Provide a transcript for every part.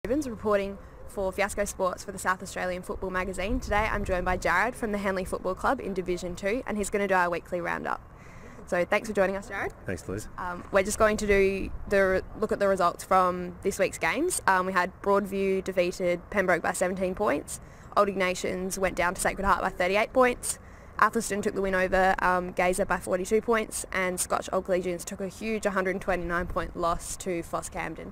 Rubens reporting for Fiasco Sports for the South Australian Football Magazine. Today I'm joined by Jarrad from the Henley Football Club in Division 2, and he's going to do our weekly roundup. So thanks for joining us, Jarrad. Thanks, Liz. We're just going to look at the results from this week's games. We had Broadview defeated Pembroke by 17 points. Old Ignatians went down to Sacred Heart by 38 points. Atherstone took the win over Gazer by 42 points, and Scotch Old Collegians took a huge 129-point loss to Foss Camden.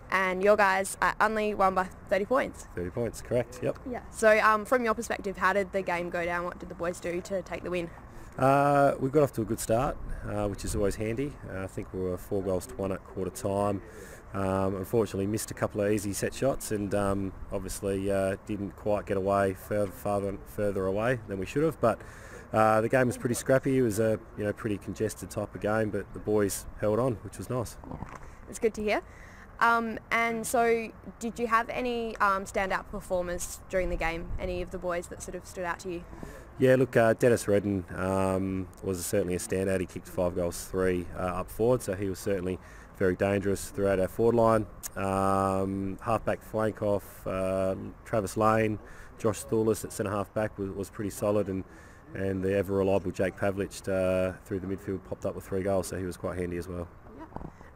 And your guys at Henley won by 30 points. 30 points, correct, yep. Yeah. So from your perspective, how did the game go down? What did the boys do to take the win? We got off to a good start, which is always handy. I think we were 4 goals to 1 at quarter time. Unfortunately missed a couple of easy set shots, and obviously didn't quite get away further away than we should have. But the game was pretty scrappy. It was a pretty congested type of game, but the boys held on, which was nice. It's good to hear. And so did you have any standout performers during the game? Any of the boys that sort of stood out to you? Yeah, look, Dennis Redden was certainly a standout. He kicked 5 goals 3 up forward, so he was certainly very dangerous throughout our forward line. Half-back flank off Travis Lane, Josh Thoulis at centre-half back was pretty solid, and the ever-reliable Jake Pavlich through the midfield popped up with 3 goals, so he was quite handy as well.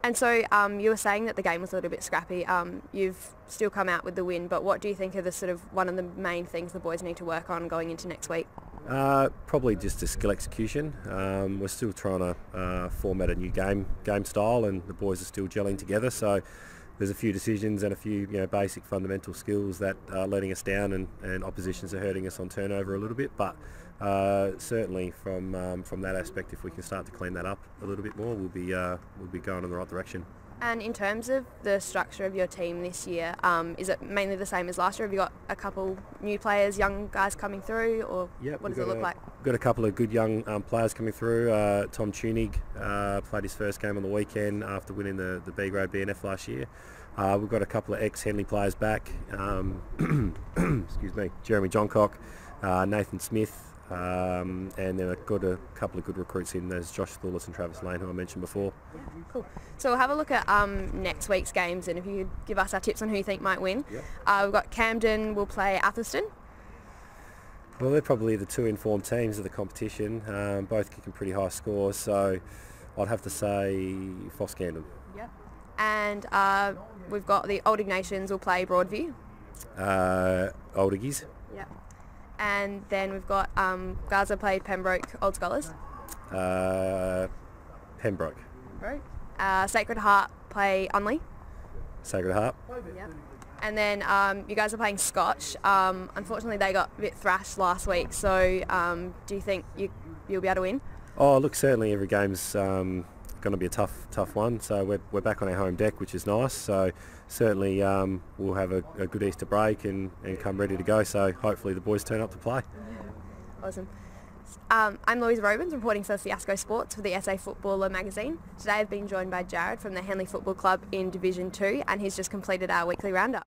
And so you were saying that the game was a little bit scrappy. You've still come out with the win, but what do you think are the sort of one of the main things the boys need to work on going into next week? Probably just a skill execution. We're still trying to format a new game style, and the boys are still gelling together. So there's a few decisions and a few basic fundamental skills that are letting us down, and oppositions are hurting us on turnover a little bit. But certainly from that aspect, if we can start to clean that up a little bit more, we'll be going in the right direction. And in terms of the structure of your team this year, is it mainly the same as last year? Have you got a couple new players, young guys coming through, or what does it look like? Got a couple of good young players coming through. Tom Tunig played his first game on the weekend after winning the B grade BNF last year. We've got a couple of ex-Henley players back. Excuse me, Jeremy Johncock, Nathan Smith, and then I've got a couple of good recruits in. There's Josh Thoulis and Travis Lane, who I mentioned before. Yeah, cool. So we'll have a look at next week's games, and if you could give us our tips on who you think might win. Yep. We've got Camden will play Atherstone. Well, they're probably the 2 informed teams of the competition, both kicking pretty high scores, so I'd have to say Foss Camden. Yep. And we've got the Old Ignatians will play Broadview. Old Iggies. Yep. And then we've got Gaza played Pembroke Old Scholars. Pembroke. Sacred Heart play Henley. Sacred Heart. Yep. And then you guys are playing Scotch. Unfortunately, they got a bit thrashed last week. So do you think you'll be able to win? Oh, look, certainly every game's going to be a tough one. So we're back on our home deck, which is nice. So certainly we'll have a good Easter break and come ready to go. So hopefully the boys turn up to play. Awesome. I'm Louise Robins reporting for Fiasco Sports for the SA Footballer Magazine. Today I've been joined by Jarrad from the Henley Football Club in Division 2, and he's just completed our weekly roundup.